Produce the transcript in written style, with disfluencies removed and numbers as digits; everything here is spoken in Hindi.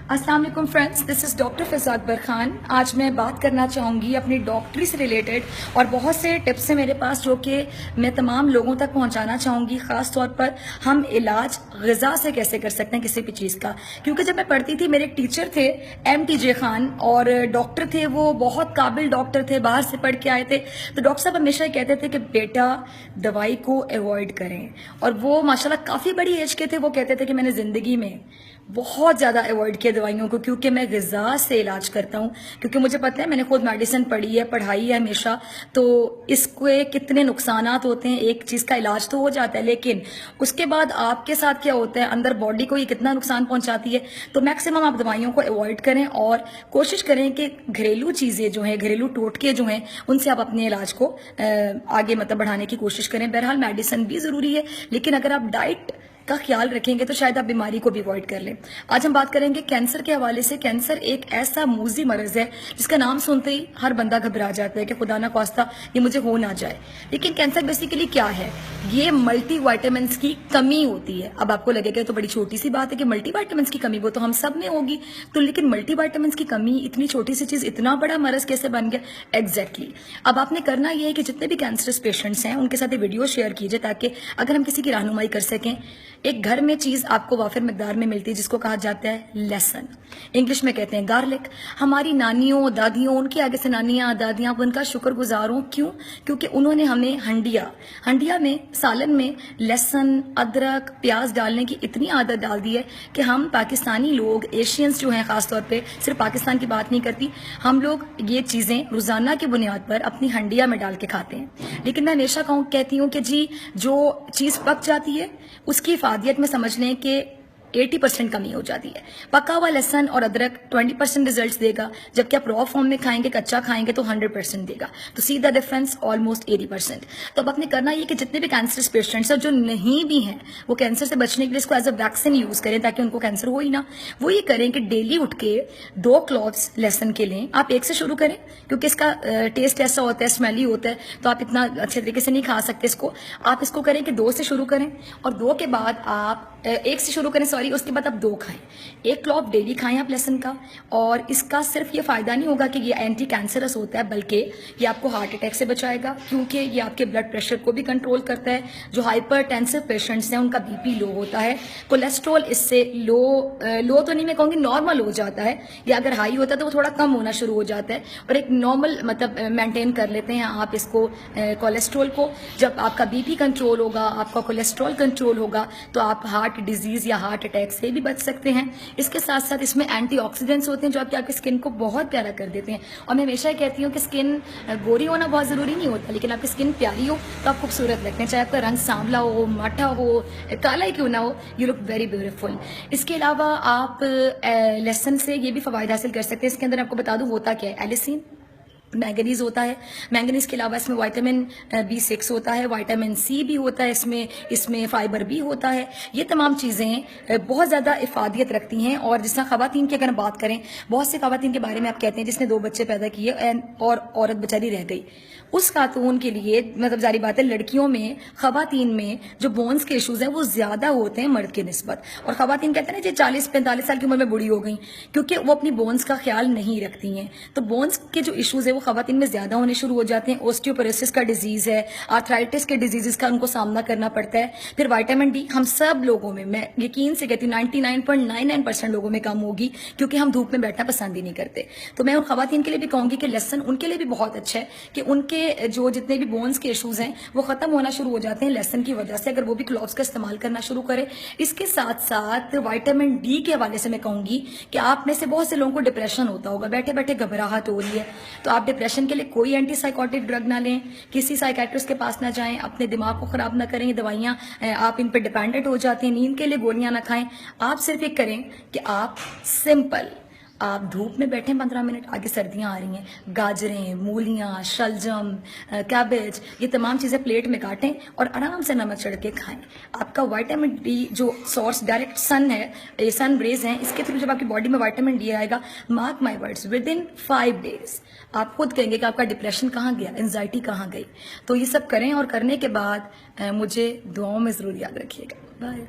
अस्सलाम वालेकुम फ्रेंड्स, दिस इज़ डॉक्टर फ़िज़ा अकबर खान। आज मैं बात करना चाहूँगी अपनी डॉक्टरी से रिलेटेड और बहुत से टिप्स हैं मेरे पास जो कि मैं तमाम लोगों तक पहुँचाना चाहूँगी। ख़ास तौर पर हम इलाज ग़िज़ा से कैसे कर सकते हैं किसी भी चीज़ का, क्योंकि जब मैं पढ़ती थी मेरे एक टीचर थे MTJ खान और डॉक्टर थे, वो बहुत काबिल डॉक्टर थे, बाहर से पढ़ के आए थे। तो डॉक्टर साहब हमेशा ये कहते थे कि बेटा दवाई को अवॉइड करें, और वो माशाल्लाह काफ़ी बड़ी एज के थे। वो कहते थे कि मैंने ज़िंदगी में बहुत ज़्यादा अवॉइड किया दवाइयों को, क्योंकि मैं ग़िज़ा से इलाज करता हूँ। क्योंकि मुझे पता है, मैंने खुद मेडिसिन पढ़ी है, पढ़ाई है हमेशा, तो इसके कितने नुकसानात होते हैं। एक चीज़ का इलाज तो हो जाता है, लेकिन उसके बाद आपके साथ क्या होता है, अंदर बॉडी को ये कितना नुकसान पहुंचाती है। तो मैक्सिमम आप दवाइयों को अवॉइड करें और कोशिश करें कि घरेलू चीज़ें जो हैं, घरेलू टोटके जो हैं, उनसे आप अपने इलाज को आगे बढ़ाने की कोशिश करें। बहरहाल मेडिसिन भी ज़रूरी है, लेकिन अगर आप डाइट का ख्याल रखेंगे तो शायद आप बीमारी को भी अवॉइड कर लें। आज हम बात करेंगे कैंसर के हवाले से। कैंसर एक ऐसा मूजी मर्ज है जिसका नाम सुनते ही हर बंदा घबरा जाता है कि खुदा ना खास्ता ये मुझे हो ना जाए। लेकिन कैंसर बेसिकली क्या है? ये मल्टीविटामिन्स की कमी होती है। अब आपको लगेगा तो बड़ी छोटी सी बात है कि मल्टीविटामिन्स की कमी, वो तो हम सब में होगी। तो लेकिन मल्टीविटामिन्स की कमी, इतनी छोटी सी चीज इतना बड़ा मर्ज कैसे बन गया? एग्जैक्टली अब आपने करना ये है कि जितने भी कैंसरस पेशेंट्स हैं उनके साथ ये वीडियो शेयर कीजिए, ताकि अगर हम किसी की रहनुमाई कर सकें। एक घर में चीज आपको वाफिर मिकदार में मिलती है जिसको कहा जाता है लहसुन, इंग्लिश में कहते हैं गार्लिक। हमारी नानियों दादियों, उनके आगे से नानियां दादियां, उनका शुक्रगुजार हूं। क्यों? क्योंकि उन्होंने हमें हंडिया में, सालन में लहसुन, अदरक, प्याज डालने की इतनी आदत डाल दी है कि हम पाकिस्तानी लोग, एशियंस जो हैं खासतौर पर, सिर्फ पाकिस्तान की बात नहीं करती, हम लोग ये चीजें रोजाना की बुनियाद पर अपनी हंडिया में डाल के खाते हैं। लेकिन मैं हमेशा कहती हूँ कि जी, जो चीज पक जाती है उसकी इफादियत में समझ लें कि 80% कमी हो जाती है। पका हुआ लहसन और अदरक 20% रिजल्ट्स देगा, जबकि आप रॉ फॉर्म में खाएंगे, कच्चा खाएंगे तो 100% देगा। तो सी द डिफरेंस, ऑलमोस्ट 80%। तो अब आपने करना ये कि जितने भी कैंसर पेशेंट्स हैं जो नहीं भी हैं, वो कैंसर से बचने के लिए इसको एज अ वैक्सीन यूज करें ताकि उनको कैंसर हो ही ना। वो ये करें कि डेली उठ के 2 क्लॉव्स लहसन के लें। आप 1 से शुरू करें, क्योंकि इसका टेस्ट ऐसा होता है, स्मेली होता है, तो आप इतना अच्छे तरीके से नहीं खा सकते इसको। आप इसको करें कि 2 से शुरू करें, और 2 के बाद आप 1 से शुरू करें, सॉरी, उसके बाद आप 2 खाएं। 1 क्लॉव डेली खाएं आप लहसुन का। और इसका सिर्फ ये फायदा नहीं होगा कि ये एंटी कैंसरस होता है, बल्कि ये आपको हार्ट अटैक से बचाएगा, क्योंकि ये आपके ब्लड प्रेशर को भी कंट्रोल करता है। जो हाइपरटेंसिव पेशेंट्स हैं उनका बीपी लो होता है, कोलेस्ट्रॉल इससे लो तो नहीं मैं कहूँगी, नॉर्मल हो जाता है, या अगर हाई होता है तो वो थोड़ा कम होना शुरू हो जाता है, और एक नॉर्मल मेंटेन कर लेते हैं आप इसको, कोलेस्ट्रॉल को। जब आपका बीपी कंट्रोल होगा, आपका कोलेस्ट्रॉल कंट्रोल होगा, तो आप हार्ट डिजीज या हार्ट अटैक से भी बच सकते हैं। इसके साथ साथ इसमें एंटीऑक्सीडेंट्स होते हैं जो आपकी स्किन को बहुत प्यारा कर देते हैं। और मैं हमेशा कहती हूँ कि स्किन गोरी होना बहुत जरूरी नहीं होता, लेकिन आपकी स्किन प्यारी हो तो आप खूबसूरत लगते हैं, चाहे आपका रंग सांवला हो, माठा हो, काला ही क्यों ना हो, यू लुक वेरी ब्यूटीफुल। इसके अलावा आप लहसुन से ये भी फवायद हासिल कर सकते हैं। इसके अंदर आपको बता दूं होता क्या है, एलिसिन, मैंगनीज होता है। मैंगनीज के अलावा इसमें विटामिन B6 होता है, विटामिन C भी होता है, इसमें फाइबर भी होता है। ये तमाम चीज़ें बहुत ज़्यादा इफादियत रखती हैं। और जिस तरह ख़वातीन की अगर बात करें, बहुत से ख़वातीन के बारे में आप कहते हैं जिसने 2 बच्चे पैदा किए और औरत बेचारी रह गई, उस खातून के लिए जारी बात है, लड़कियों में, ख़वातीन में जो बोन्स के इशूज़ हैं वो ज़्यादा होते हैं मर्द के निस्बत। और ख़वातीन कहते हैं ना, 40-45 साल की उम्र में बूढ़ी हो गई, क्योंकि वो अपनी बोन्स का ख्याल नहीं रखती हैं। तो बोन्स के जो इशूज़ है वो ख़वातीन में ज़्यादा होने शुरू हो जाते हैं। ओस्टियोपोरोसिस का डिजीज़ है, आर्थराइटिस के डिजीज़ का उनको सामना करना पड़ता है। फिर विटामिन D हम सब लोगों में, मैं यकीन से कहती हूँ 99.99% लोगों में कम होगी, क्योंकि हम धूप में बैठना पसंद ही नहीं करते। तो मैं उन ख़वातीन के लिए भी कहूँगी कि लहसुन उनके लिए भी बहुत अच्छा है कि उनके जो जितने भी बोन्स के इशूज़ हैं वो ख़त्म होना शुरू हो जाते हैं लहसुन की वजह से, अगर वो भी क्लॉव्स का इस्तेमाल करना शुरू करें। इसके साथ साथ विटामिन D के हवाले से मैं कहूँगी कि आप में से बहुत से लोगों को डिप्रेशन होता होगा, बैठे बैठे घबराहट हो रही है, तो आप डिप्रेशन के लिए कोई एंटीसाइकोटिक ड्रग ना लें, किसी साइकेट्रिस्ट के पास ना जाएं, अपने दिमाग को खराब ना करें। दवाइयां आप इन पर डिपेंडेंट हो जाते हैं, नींद के लिए गोलियां ना खाएं। आप सिर्फ एक करें कि आप सिंपल, आप धूप में बैठें 15 मिनट, आगे सर्दियां आ रही हैं, गाजरें, मूलियां, शलजम, कैबेज, ये तमाम चीज़ें प्लेट में काटें और आराम से नमक चढ़ के खाएं। आपका विटामिन D जो सोर्स डायरेक्ट सन है, ये सन रेज हैं, इसके थ्रू जब आपकी बॉडी में विटामिन D आएगा, mark my words, with in 5 days आप खुद कहेंगे कि आपका डिप्रेशन कहाँ गया, एंजाइटी कहाँ गई। तो ये सब करें, और करने के बाद मुझे दुआओं में ज़रूर याद रखिएगा। बाय।